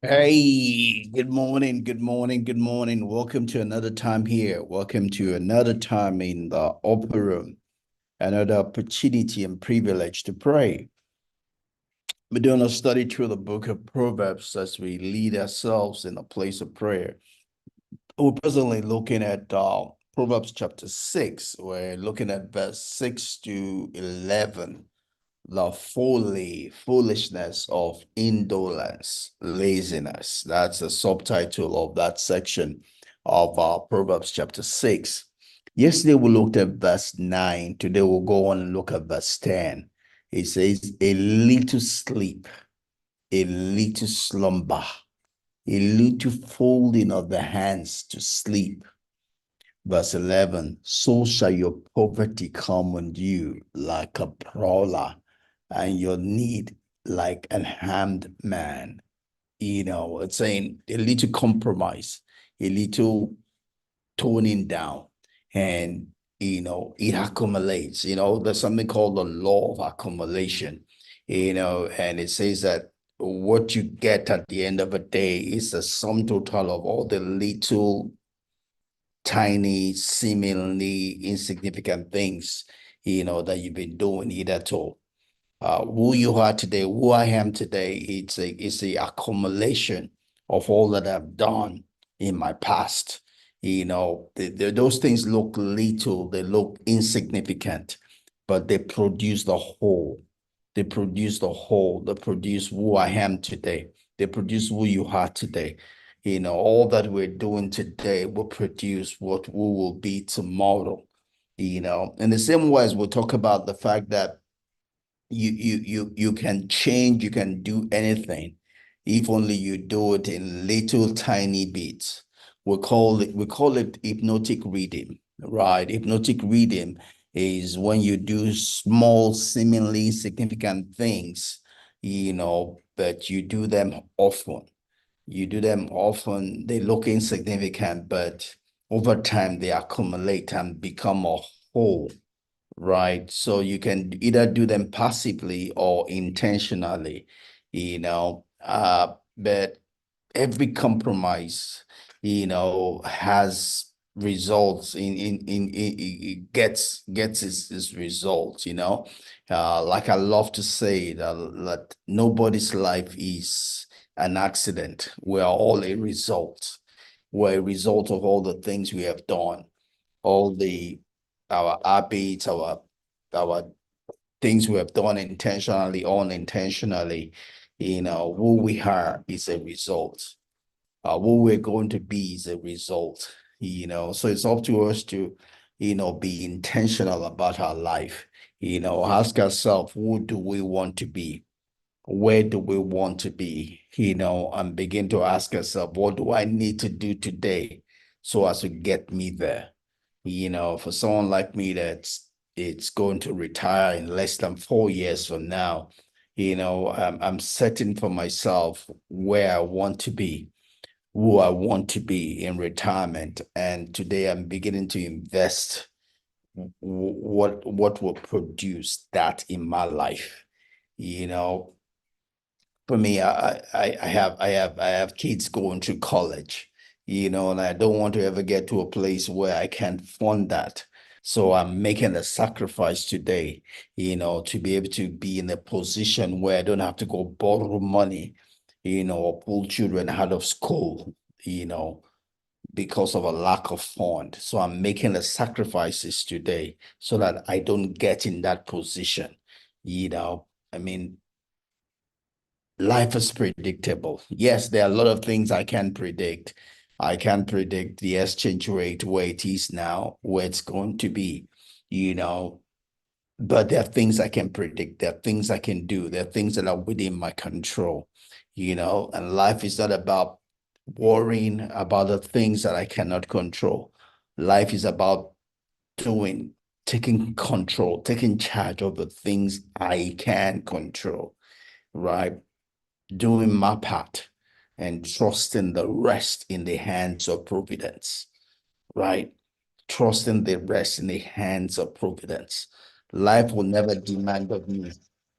Hey, good morning, good morning, good morning. Welcome to another time here. Welcome to another time in the upper room, another opportunity and privilege to pray. We're doing a study through the book of Proverbs as we lead ourselves in a place of prayer. We're presently looking at Proverbs chapter 6. We're looking at verse 6 to 11. The foolishness of indolence, laziness. That's the subtitle of that section of Proverbs chapter 6. Yesterday we looked at verse 9. Today we'll go on and look at verse 10. It says, a little sleep, a little slumber, a little folding of the hands to sleep. Verse 11, so shall your poverty come on you like a prowler, and your need like an harmed man. It's saying a little compromise, a little toning down, and it accumulates. There's something called the law of accumulation, and it says that what you get at the end of the day is the sum total of all the little tiny, seemingly insignificant things, that you've been doing either to who you are today, who I am today. It's a accumulation of all that I've done in my past. Those things look little, they look insignificant, but they produce the whole. They produce the whole. They produce who I am today. They produce who you are today. All that we're doing today will produce what we will be tomorrow. In the same way as we'll talk about the fact that you can change, you can do anything if only you do it in little tiny bits. We call it hypnotic reading, right? Hypnotic reading is when you do small, seemingly significant things, but you do them often. You do them often, they look insignificant, but over time they accumulate and become a whole. Right. So you can either do them passively or intentionally, but every compromise, has results it gets its results, like I love to say that nobody's life is an accident. We're all a result. We're a result of all the things we have done, all the our habits, our things we have done intentionally, unintentionally. Who we are is a result. Who we're going to be is a result. So it's up to us to, be intentional about our life. Ask ourselves, who do we want to be? Where do we want to be? And begin to ask ourselves, what do I need to do today so as to get me there? For someone like me that's it's going to retire in less than 4 years from now, I'm setting for myself where I want to be, who I want to be in retirement. And today I'm beginning to invest what will produce that in my life. You know, for me, I have kids going to college, and I don't want to ever get to a place where I can't fund that. So I'm making a sacrifice today, to be able to be in a position where I don't have to go borrow money, or pull children out of school, because of a lack of fund. So I'm making the sacrifices today so that I don't get in that position. I mean, life is predictable. Yes, there are a lot of things I can predict. I can predict the exchange rate where it is now, where it's going to be, you know, but there are things I can predict. There are things I can do. There are things that are within my control, and life is not about worrying about the things that I cannot control. Life is about doing, taking control, taking charge of the things I can control, right? Doing my part and trusting the rest in the hands of providence, right? Trusting the rest in the hands of providence. Life will never demand of me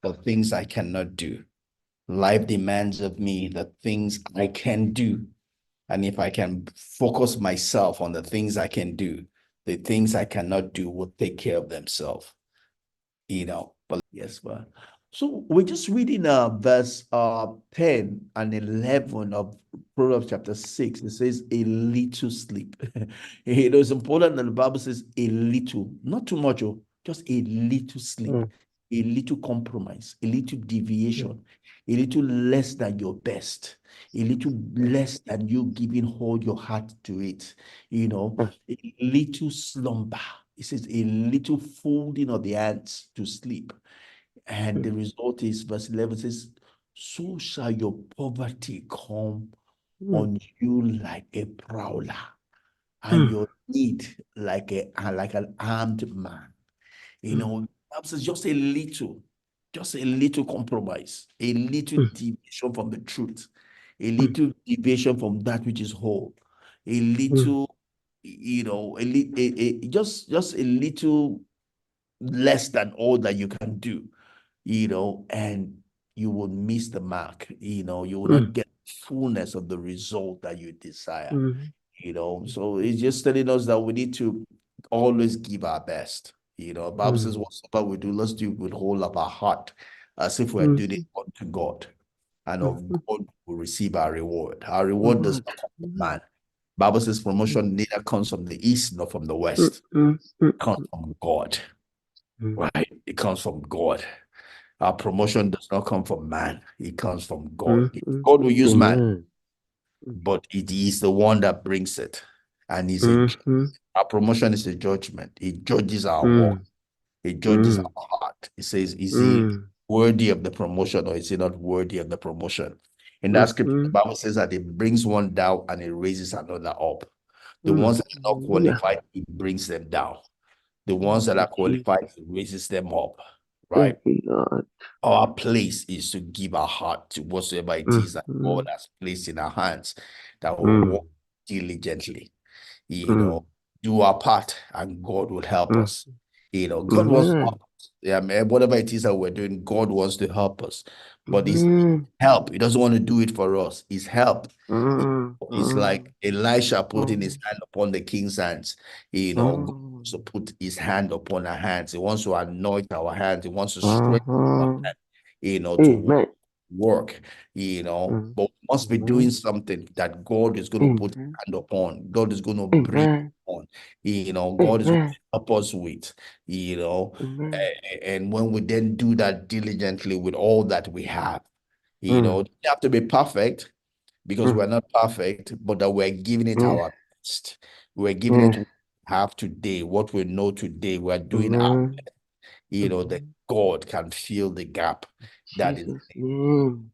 the things I cannot do. Life demands of me the things I can do. And if I can focus myself on the things I can do, the things I cannot do will take care of themselves. But yes, but so we're just reading verse 10 and 11 of Proverbs chapter 6. It says a little sleep. It's important that the Bible says a little, not too much, just a little sleep, mm, a little compromise, a little mm, deviation, a little less than your best, a little less than you giving all your heart to it, mm, a little slumber. It says a little folding of the hands to sleep. And the mm, result is, verse 11 says, so shall your poverty come mm, on you like a prowler, and mm, your need like an armed man. mm, Perhaps it's just a little compromise, a little mm, deviation from the truth, a mm, little deviation from that which is whole, a mm, little, just a little less than all that you can do, and you will miss the mark, you will not mm, get fullness of the result that you desire, mm, So it's just telling us that we need to always give our best. Bible says, mm, whatsoever we do, let's do it with whole of our heart, as if we're mm, doing it unto God. And mm, of mm. God will receive our reward. Our reward does Reward. not come from Mm, man. Bible says mm, promotion neither comes from the east nor from the mm, west. mm, mm, It comes from God, mm, right? It comes from God. Our promotion does not come from man. It comes from God. mm, mm. God will use man, Amen. Mm, but it is the one that brings it. And mm, mm, our promotion is a judgment. It judges our work. mm, It judges our mm, heart. It says, is he mm, worthy of the promotion or is he not worthy of the promotion? In that mm, scripture, the mm, Bible says that it brings one down and it raises another up. The mm. ones that are not Hallelujah. qualified, it brings them down. The ones Thank that you, are Jesus. qualified, it raises them up, right? Thank you, Lord. Our place is to give our heart to whatsoever it Mm, is that God mm, has placed in our hands, that will mm, walk diligently, you mm, know, do our part, and God will help mm. us. God wants to Amen. help us. Yeah, man, whatever it is that we're doing, God wants to help us. But it's Amen. help. He doesn't want to do it for us. It's help. Mm, It's like mm, Elisha putting his mm, hand upon the king's hands. God wants to mm, put his hand upon our hands. He wants to anoint our hands. He wants to strengthen our mhm. hands, to Amen. work, Mm, but we must be doing amen. something that God is going to put his Amen. hand upon. God is going to breathe Amen. on, God is going to Amen. help us with, Amen. and when we then do that diligently with all that we have, Mm, you have to be perfect because mm. we're not perfect, but that we're giving it Yes. our best. We're giving it Yes. what we have today, what we know today. We're doing our, Amen. that Mhm. God can fill the gap that is. Jesus' name.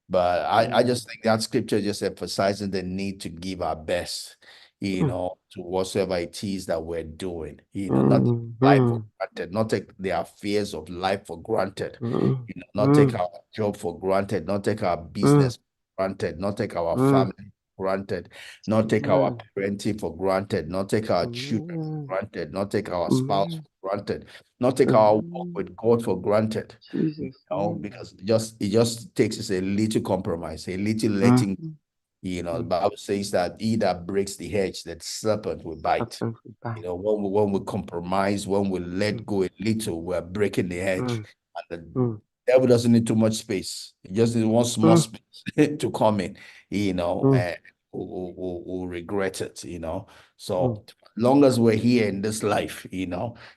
But I Mm, just think that scripture just emphasizing the need to give our best, mm, to whatsoever it is that we're doing, not take mm, life for mm, granted, not take the affairs of life for granted, mm, not take mm, our job for granted, not take our mm, business for granted, not take our mm. family for granted, not take our Amen. parenting for granted, not take our children for Amen. granted, not take our spouse Amen. for granted, not take our walk Amen. with God for granted. Jesus' name. Because it just takes us a little compromise, a little letting. Mm, The mm. Bible says that he that breaks the hedge, that serpent will bite. Serpent will bite. When we compromise, when we let Mm, go a little, we're breaking the hedge. mm, And mm, the devil doesn't need too much space. He just needs one small mm, space to come in, mm, and we'll regret it, mm. So long as we're here in this life,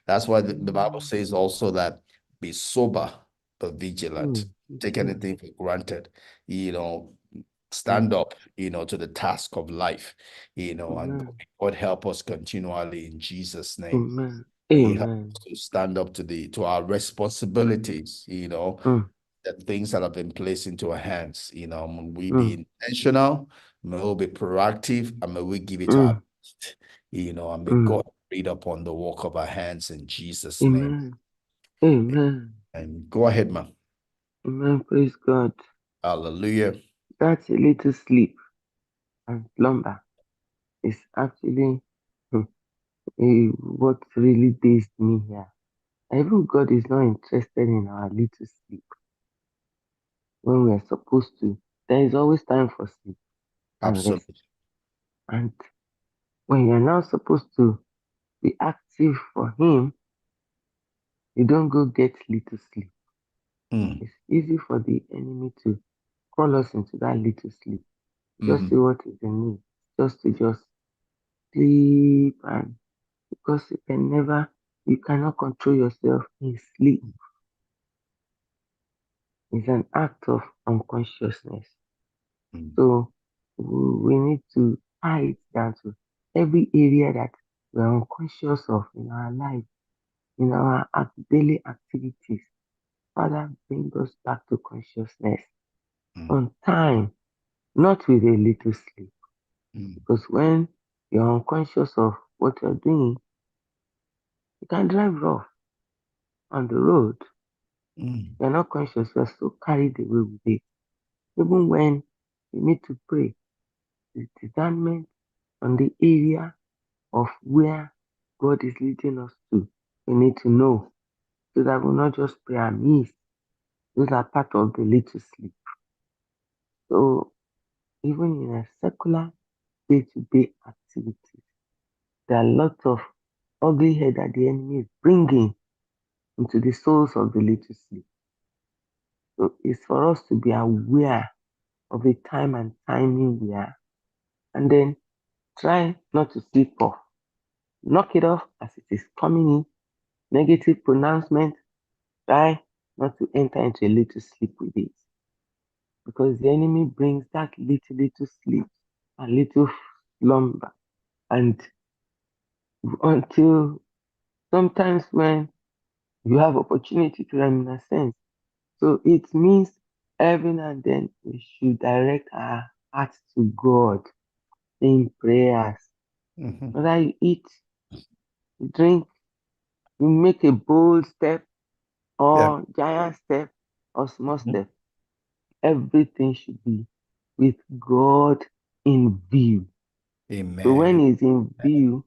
that's why the Bible Mm, says also that be sober but vigilant. mm, Take mm, anything for granted, you know, mm. stand up, to the task of life, and Amen. God help us continually in Jesus' name. Amen. He help Amen. us to stand up to our responsibilities, Mm, the things that have been placed into our hands. May we be mm, intentional, may we be proactive, and may we give it our mm, best, and may mm. God read upon the work of our hands in Jesus' name. Amen. Amen. And go ahead, man. Amen. Praise God. Hallelujah. That's a little sleep and slumber is actually what really dazed me here. Even God is not interested in our little sleep. when we are supposed to. There is always time for sleep and rest. Absolutely. And when you're now supposed to be active for Him, you don't go get little sleep. Mm, It's easy for the enemy to call us into that little sleep. Just mm, see what is in me. Just to just sleep, and because you cannot control yourself in sleep. It's an act of unconsciousness. mm, So we need to tie it down to every area that we're unconscious of in our life, in our daily activities. Father, bring us back to consciousness mm, on time, not with a little sleep. mm, Because when you're unconscious of what you're doing, you can drive rough on the road. mm, You're not conscious, you're so carried away with it. Even when you need to pray, the discernment on the area of where God is leading us to. We need to know so that we'll not just pray and miss. Those are part of the little sleep. So even in a secular day-to-day activities, there are lots of ugly head that the enemy is bringing into the souls of the little sleep. So it's for us to be aware of the time and timing we are, and then try not to sleep off. Knock it off as it is coming in. Negative pronouncement, try not to enter into a little sleep with it. Because the enemy brings that little sleep and little slumber. And until sometimes when you have opportunity to reminiscence. So it means every now and then we should direct our hearts to God in prayers. mhm. Whether you eat, you drink, you make a bold step Yeah. or giant step or small Mhm. step, everything should be with God in view. So when Amen. He's in view,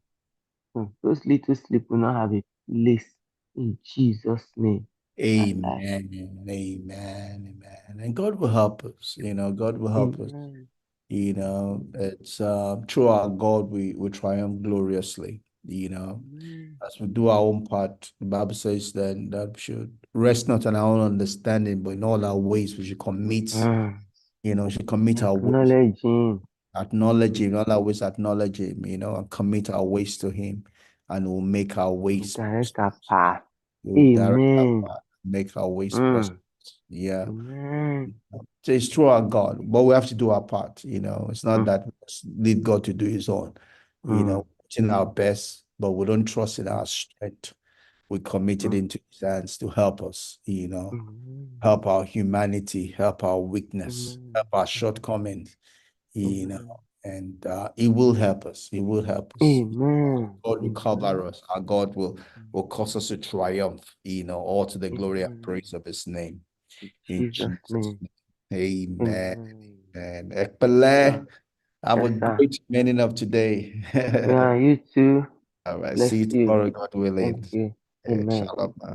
those little sleep will not have a place in Jesus' name in our life. Amen. Amen. Amen. And God will help us. God will help us. Amen. It's through our God we triumph gloriously. Amen. As we do our own part, the Bible says then that we should rest not on our own understanding, but in all our ways we should commit, Mm. should commit our ways, Acknowledge Him. acknowledge Mm. him, not always acknowledge him, and commit our ways to him, and we'll make our ways Direct our prosperous. path. We'll direct our Amen. path, make our ways prosperous. Mm. Yeah. Amen. So it's through our God, but we have to do our part. It's not Mm. that we just need God to do his own, Mm. in our best, but we don't trust in our strength. We commit it Mm. into his hands to help us, Amen. help our humanity, help our weakness, help Amen. our Amen. shortcomings, you know, Amen. and he will help us. He will help us. Amen. God will Amen. cover us. Our God will cause us to triumph, all to the glory and Amen. praise of his name. In In Jesus' Jesus' name. name. Amen. Amen. And Yeah. Ekpele, have a Yes, sir. great remaining of today. Yeah, you too. All right. Bless See you you. tomorrow, God Thank willing. you. Amen. Shalom. Man.